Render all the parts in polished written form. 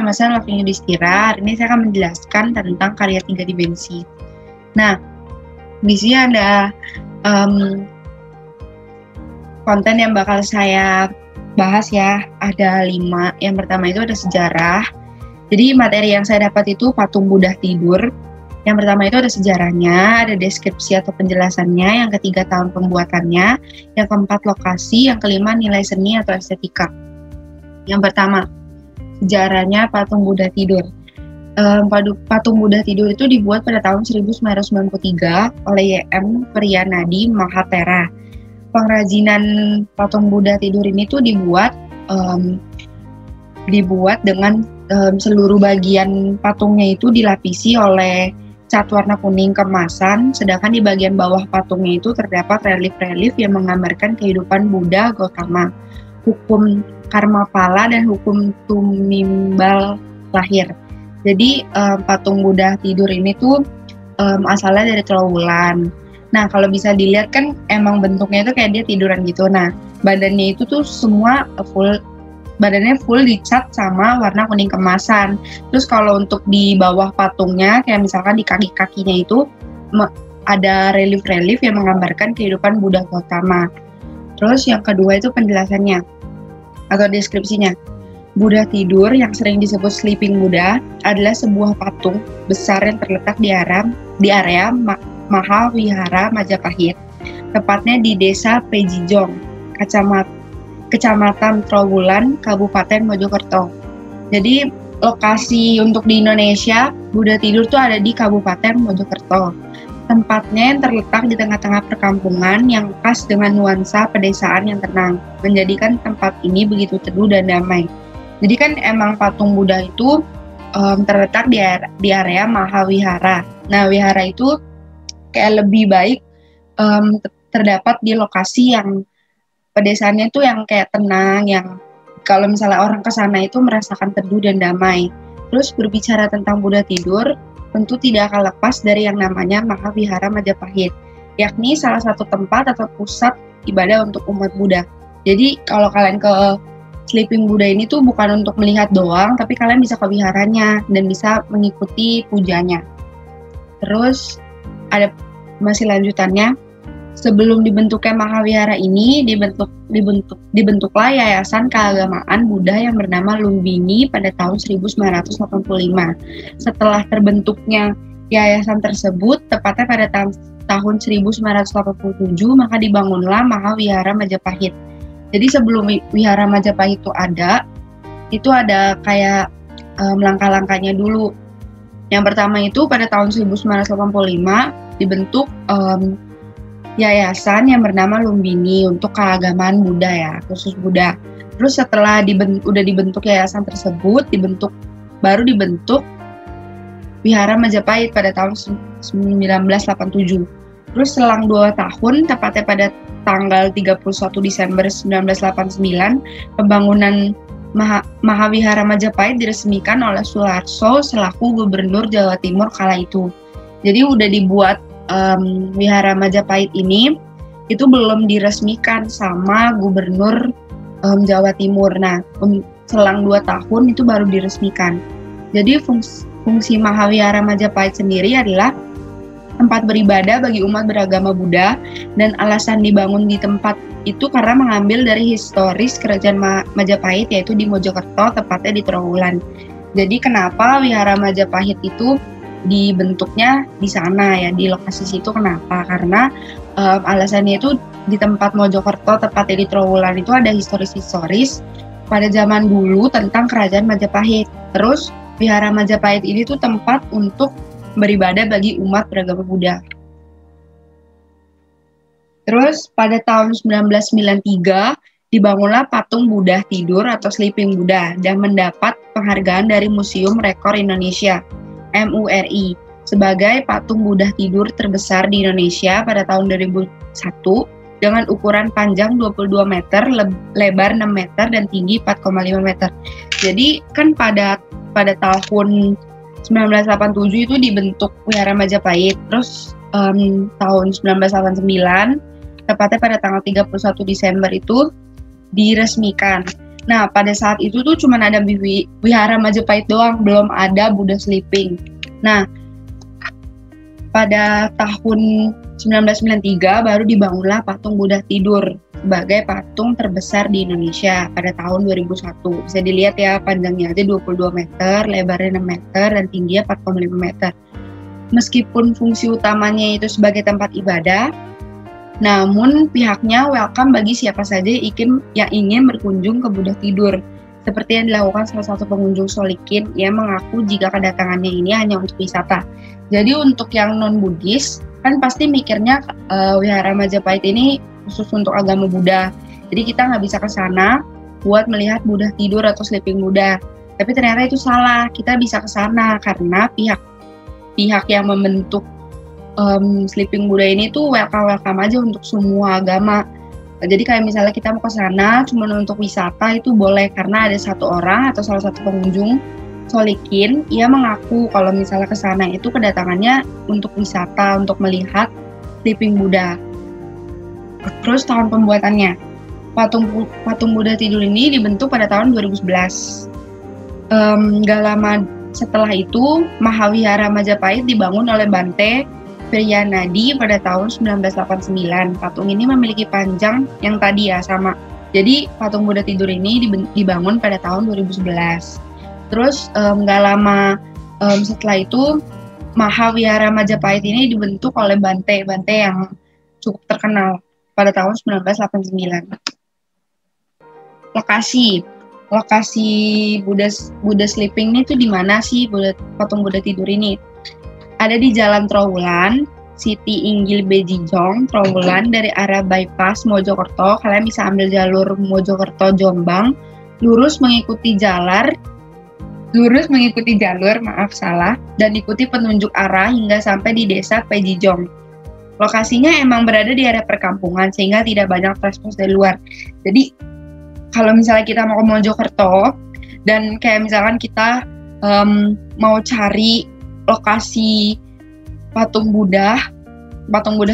nama saya Loving Yudhistira. Hari ini saya akan menjelaskan tentang karya 3 dimensi. Nah, di sini ada konten yang bakal saya bahas ya. Ada 5. Yang pertama itu ada sejarah. Jadi materi yang saya dapat itu patung Buddha tidur. Yang pertama itu ada sejarahnya, ada deskripsi atau penjelasannya. Yang ketiga tahun pembuatannya. Yang keempat lokasi. Yang kelima nilai seni atau estetika. Yang pertama, sejarahnya patung Buddha tidur. Patung Buddha tidur itu dibuat pada tahun 1993 oleh Y.M. Priyanadi Mahatera. Pengrajinan patung Buddha tidur ini tuh dibuat dengan seluruh bagian patungnya itu dilapisi oleh cat warna kuning kemasan, sedangkan di bagian bawah patungnya itu terdapat relief-relief yang menggambarkan kehidupan Buddha Gautama, hukum karma pala dan hukum tumimbal lahir. Jadi patung Buddha tidur ini tuh asalnya dari Trowulan. Nah, kalau bisa dilihat kan emang bentuknya itu kayak dia tiduran gitu. Nah, badannya itu tuh semua badannya full dicat sama warna kuning kemasan. Terus kalau untuk di bawah patungnya, kayak misalkan di kaki-kakinya itu ada relief-relief yang menggambarkan kehidupan Buddha Gautama. Terus yang kedua itu penjelasannya atau deskripsinya. Buddha tidur yang sering disebut Sleeping Buddha adalah sebuah patung besar yang terletak di area Mahavihara Majapahit, tepatnya di Desa Pejijong, Kecamatan Trowulan, Kabupaten Mojokerto. Jadi lokasi untuk di Indonesia, Buddha tidur tuh ada di Kabupaten Mojokerto. Tempatnya yang terletak di tengah-tengah perkampungan yang khas dengan nuansa pedesaan yang tenang, menjadikan tempat ini begitu teduh dan damai. Jadi kan emang patung Buddha itu terletak di area Mahavihara. Nah, wihara itu kayak lebih baik terdapat di lokasi yang pedesaannya itu yang kayak tenang, yang kalau misalnya orang ke sana itu merasakan teduh dan damai. Terus berbicara tentang Buddha tidur, tentu tidak akan lepas dari yang namanya Mahavihara Majapahit, yakni salah satu tempat atau pusat ibadah untuk umat Buddha. Jadi kalau kalian ke Sleeping Buddha ini tuh bukan untuk melihat doang, tapi kalian bisa ke wiharanya dan bisa mengikuti pujanya. Terus ada masih lanjutannya. Sebelum dibentuknya Mahavihara ini, dibentuklah Yayasan Keagamaan Buddha yang bernama Lumbini pada tahun 1985. Setelah terbentuknya yayasan tersebut, tepatnya pada tahun 1987, maka dibangunlah Mahavihara Majapahit. Jadi sebelum Wihara Majapahit itu ada kayak langkah-langkahnya dulu. Yang pertama itu pada tahun 1985 dibentuk yayasan yang bernama Lumbini untuk keagamaan Buddha ya, khusus Buddha. Terus setelah udah dibentuk yayasan tersebut, baru dibentuk Wihara Majapahit pada tahun 1987. Terus selang 2 tahun, tepatnya pada tanggal 31 Desember 1989, pembangunan Mahavihara Majapahit diresmikan oleh Suharto selaku Gubernur Jawa Timur kala itu. Jadi udah dibuat Wihara Majapahit ini itu belum diresmikan sama Gubernur Jawa Timur. Nah, selang 2 tahun itu baru diresmikan. Jadi fungsi Mahavihara Majapahit sendiri adalah tempat beribadah bagi umat beragama Buddha, dan alasan dibangun di tempat itu karena mengambil dari historis kerajaan Majapahit, yaitu di Mojokerto, tepatnya di Trowulan. Jadi kenapa Wihara Majapahit itu dibentuknya di sana ya, di lokasi situ, kenapa? Karena alasannya itu di tempat Mojokerto, tepatnya di Trowulan itu ada historis-historis pada zaman dulu tentang kerajaan Majapahit. Terus Wihara Majapahit ini tuh tempat untuk beribadah bagi umat beragama Buddha. Terus pada tahun 1993 dibangunlah patung Buddha tidur atau Sleeping Buddha dan mendapat penghargaan dari Museum Rekor Indonesia (MURI) sebagai patung Buddha tidur terbesar di Indonesia pada tahun 2001 dengan ukuran panjang 22 meter, lebar 6 meter dan tinggi 4,5 meter. Jadi kan pada tahun 1987 itu dibentuk Wihara Majapahit. Terus tahun 1989, tepatnya pada tanggal 31 Desember itu diresmikan. Nah, pada saat itu tuh cuma ada Wihara Majapahit doang, belum ada Buddha Sleeping. Nah, pada tahun 1993 baru dibangunlah patung Buddha Tidur sebagai patung terbesar di Indonesia pada tahun 2001. Bisa dilihat ya, panjangnya aja 22 meter, lebarnya 6 meter, dan tingginya 4,5 meter. Meskipun fungsi utamanya itu sebagai tempat ibadah, namun pihaknya welcome bagi siapa saja yang ingin berkunjung ke Buddha Tidur. Seperti yang dilakukan salah satu pengunjung Solikin yang mengaku jika kedatangannya ini hanya untuk wisata. Jadi untuk yang non-Buddhis, kan pasti mikirnya Wihara Majapahit ini khusus untuk agama Buddha. Jadi kita nggak bisa ke sana buat melihat Buddha Tidur atau Sleeping Buddha. Tapi ternyata itu salah, kita bisa ke sana karena pihak yang membentuk Sleeping Buddha ini tuh welcome aja untuk semua agama. Jadi kayak misalnya kita mau ke sana cuma untuk wisata itu boleh, karena ada satu orang atau salah satu pengunjung Solikin ia mengaku kalau misalnya ke sana itu kedatangannya untuk wisata, untuk melihat Sleeping Buddha. Terus tahun pembuatannya, patung Buddha Tidur ini dibentuk pada tahun 2011. Gak lama setelah itu Mahavihara Majapahit dibangun oleh Bante Priyanadi pada tahun 1989. Patung ini memiliki panjang yang tadi ya sama. Jadi patung Buddha Tidur ini dibangun pada tahun 2011. Terus nggak lama setelah itu Mahavihara Majapahit ini dibentuk oleh Bante yang cukup terkenal pada tahun 1989. Lokasi Buddha Sleeping ini tuh di mana sih patung Buddha Tidur ini? Ada di Jalan Trowulan, Siti Inggil Bejijong, Trowulan dari arah bypass Mojokerto. Kalian bisa ambil jalur Mojokerto Jombang, lurus mengikuti jalur, dan ikuti penunjuk arah hingga sampai di desa Pejijong. Lokasinya emang berada di area perkampungan sehingga tidak banyak transport dari luar. Jadi kalau misalnya kita mau ke Mojokerto dan kayak misalkan kita mau cari lokasi patung Buddha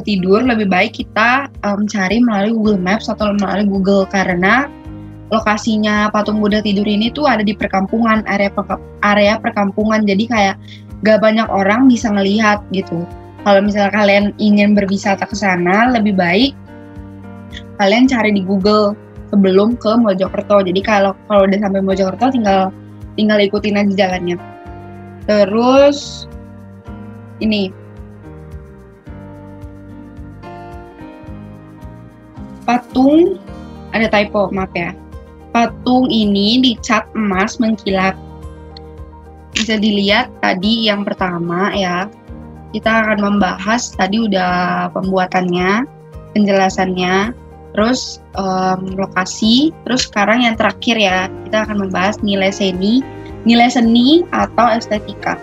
Tidur, lebih baik kita cari melalui Google Maps atau melalui Google, karena lokasinya patung Buddha Tidur ini tuh ada di perkampungan, area perkampungan, jadi kayak gak banyak orang bisa ngelihat gitu. Kalau misalnya kalian ingin berwisata ke sana, lebih baik kalian cari di Google sebelum ke Mojokerto. Jadi kalau udah sampai Mojokerto tinggal ikutin aja jalannya. Terus ini patung, ada typo, maaf ya. Patung ini dicat emas mengkilap. Bisa dilihat tadi yang pertama ya. Kita akan membahas tadi udah pembuatannya, penjelasannya, terus lokasi, terus sekarang yang terakhir ya, kita akan membahas nilai seni atau estetika.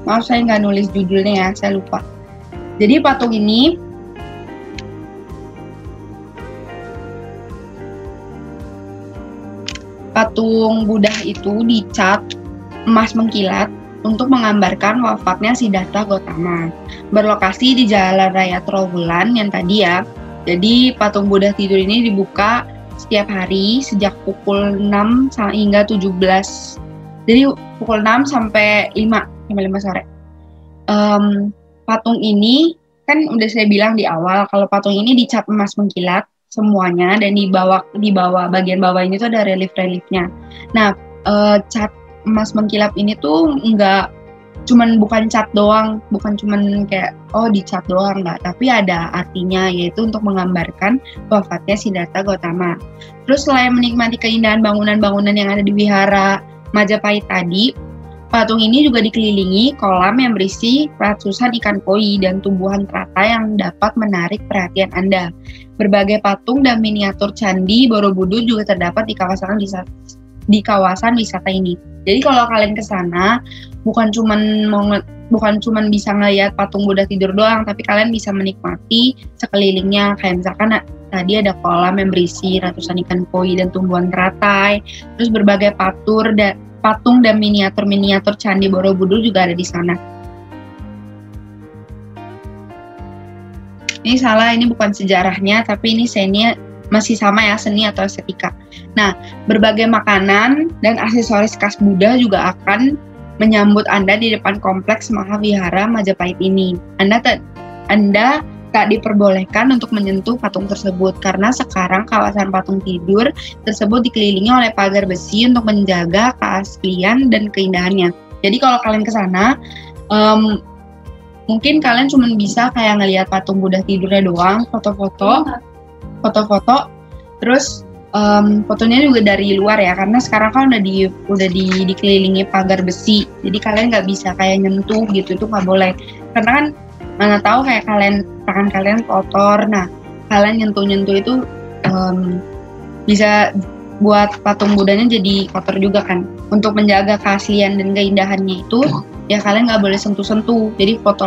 Maaf saya nggak nulis judulnya ya, saya lupa. Jadi patung ini patung Buddha itu dicat emas mengkilat untuk menggambarkan wafatnya Siddhartha Gautama. Berlokasi di Jalan Raya Trowulan yang tadi ya. Jadi patung Buddha Tidur ini dibuka setiap hari sejak pukul 6 hingga 17. Jadi pukul 6 sampai 5 sore. Patung ini kan udah saya bilang di awal kalau patung ini dicat emas mengkilat semuanya, dan di bawah bagian bawah ini tuh ada relief-reliefnya. Nah, cat emas mengkilap ini tuh bukan cat doang, bukan cuman kayak dicat doang, enggak, tapi ada artinya, yaitu untuk menggambarkan wafatnya Siddhartha Gautama. Terus selain menikmati keindahan bangunan-bangunan yang ada di Wihara Majapahit tadi, patung ini juga dikelilingi kolam yang berisi ratusan ikan koi dan tumbuhan teratai yang dapat menarik perhatian Anda. Berbagai patung dan miniatur candi Borobudur juga terdapat di kawasan wisata ini. Jadi kalau kalian ke sana bukan cuman bisa ngeliat patung Buddha Tidur doang, tapi kalian bisa menikmati sekelilingnya. Kayak misalkan tadi ada kolam yang berisi ratusan ikan koi dan tumbuhan teratai. Terus berbagai patung dan miniatur candi Borobudur juga ada di sana. Ini salah, ini bukan sejarahnya, tapi ini seni masih sama ya, seni atau estetika. Nah, berbagai makanan dan aksesoris khas Buddha juga akan menyambut Anda di depan kompleks Mahavihara Majapahit ini. Anda tak diperbolehkan untuk menyentuh patung tersebut karena sekarang kawasan patung tidur tersebut dikelilingi oleh pagar besi untuk menjaga keaslian dan keindahannya. Jadi kalau kalian ke sana, mungkin kalian cuma bisa kayak ngelihat patung Buddha tidurnya doang, foto-foto, terus fotonya juga dari luar ya, karena sekarang kan udah dikelilingi pagar besi, jadi kalian nggak bisa kayak nyentuh gitu, itu nggak boleh, karena kan mana tahu kayak tangan kalian kotor, nah kalian nyentuh itu bisa buat patung Budanya jadi kotor juga kan. Untuk menjaga keaslian dan keindahannya itu, ya kalian nggak boleh sentuh-sentuh, jadi foto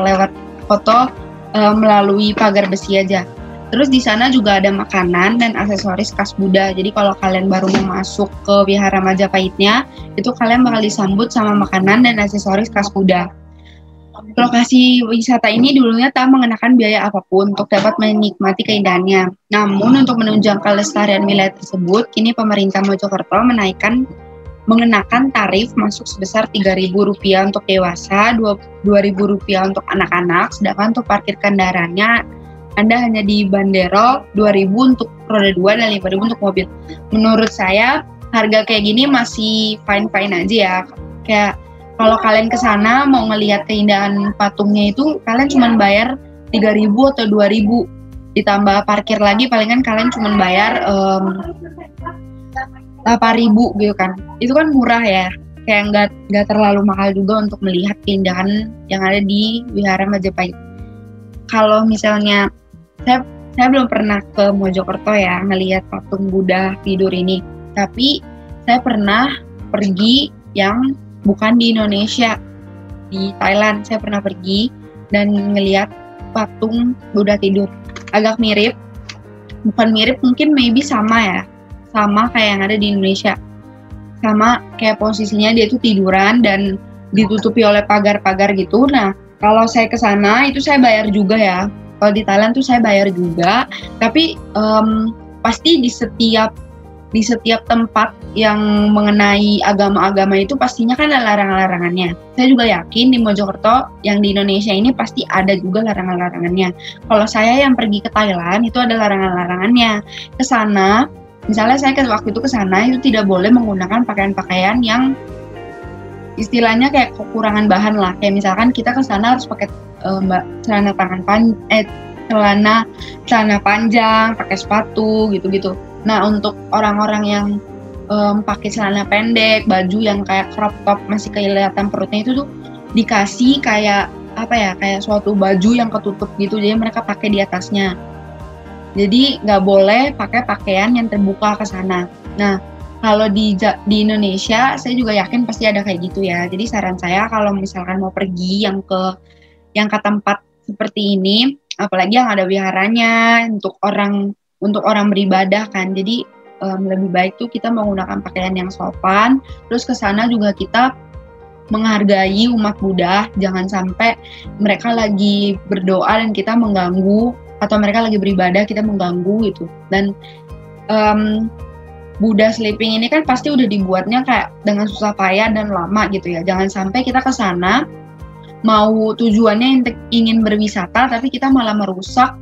melalui pagar besi aja. Terus di sana juga ada makanan dan aksesoris khas Buddha. Jadi kalau kalian baru mau masuk ke Wihara Majapahitnya, itu kalian bakal disambut sama makanan dan aksesoris khas Buddha. Lokasi wisata ini dulunya tak mengenakan biaya apapun untuk dapat menikmati keindahannya. Namun untuk menunjang kelestarian wilayah tersebut, kini pemerintah Mojokerto mengenakan tarif masuk sebesar Rp3.000 untuk dewasa, Rp2.000 untuk anak-anak, sedangkan untuk parkir kendaraannya Anda hanya dibanderol Rp2.000 untuk roda 2 dan Rp5.000 untuk mobil. Menurut saya harga kayak gini masih fine-fine aja ya. Kayak kalau kalian ke sana mau ngelihat keindahan patungnya itu, kalian cuma bayar Rp3.000 atau Rp2.000. Ditambah parkir lagi, palingan kalian cuma bayar Rp8.000 gitu kan. Itu kan murah ya. Kayak nggak terlalu mahal juga untuk melihat keindahan yang ada di Wihara Majapahit. Kalau misalnya saya belum pernah ke Mojokerto ya ngelihat patung Buddha tidur ini. Tapi saya pernah pergi yang bukan di Indonesia, di Thailand. Saya pernah pergi dan ngelihat patung Buddha tidur. Agak mirip, bukan mirip, mungkin maybe sama ya, sama kayak yang ada di Indonesia. Sama kayak posisinya dia tuh tiduran dan ditutupi oleh pagar-pagar gitu. Nah, kalau saya ke sana itu saya bayar juga ya. Kalau di Thailand tuh saya bayar juga, tapi pasti di setiap tempat yang mengenai agama-agama itu pastinya kan ada larangan-larangannya. Saya juga yakin di Mojokerto yang di Indonesia ini pasti ada juga larangan-larangannya. Kalau saya yang pergi ke Thailand itu ada larangan-larangannya. Ke sana, misalnya saya waktu itu ke sana itu tidak boleh menggunakan pakaian-pakaian yang istilahnya kayak kekurangan bahan lah. Kayak misalkan kita ke sana harus pakai celana panjang, pakai sepatu gitu-gitu. Nah, untuk orang-orang yang pakai celana pendek, baju yang kayak crop top masih kelihatan perutnya itu tuh dikasih kayak kayak suatu baju yang ketutup gitu, jadi mereka pakai di atasnya. Jadi nggak boleh pakai pakaian yang terbuka ke sana. Nah, kalau di Indonesia, saya juga yakin pasti ada kayak gitu ya. Jadi saran saya kalau misalkan mau pergi yang ke tempat seperti ini, apalagi yang ada wiharanya untuk orang beribadah kan. Jadi lebih baik tuh kita menggunakan pakaian yang sopan. Terus ke sana juga kita menghargai umat Buddha. Jangan sampai mereka lagi berdoa dan kita mengganggu, atau mereka lagi beribadah kita mengganggu gitu. Dan Buddha sleeping ini kan pasti udah dibuatnya kayak dengan susah payah dan lama gitu ya. Jangan sampai kita ke sana mau tujuannya ingin berwisata tapi kita malah merusak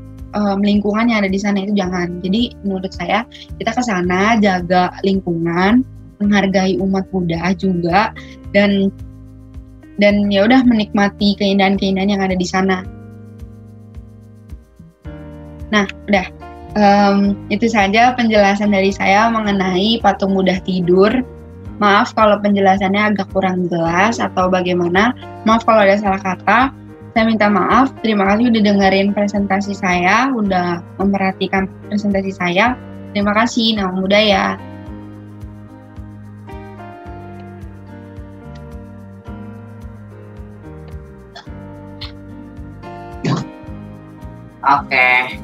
lingkungan yang ada di sana, itu jangan. Jadi menurut saya kita ke sana jaga lingkungan, menghargai umat Buddha juga, dan ya udah menikmati keindahan-keindahan yang ada di sana. Nah, udah itu saja penjelasan dari saya mengenai patung Buddha tidur. Maaf kalau penjelasannya agak kurang jelas atau bagaimana. Maaf kalau ada salah kata. Saya minta maaf. Terima kasih udah dengerin presentasi saya, udah memperhatikan presentasi saya. Terima kasih. Namo Buddhaya. Oke.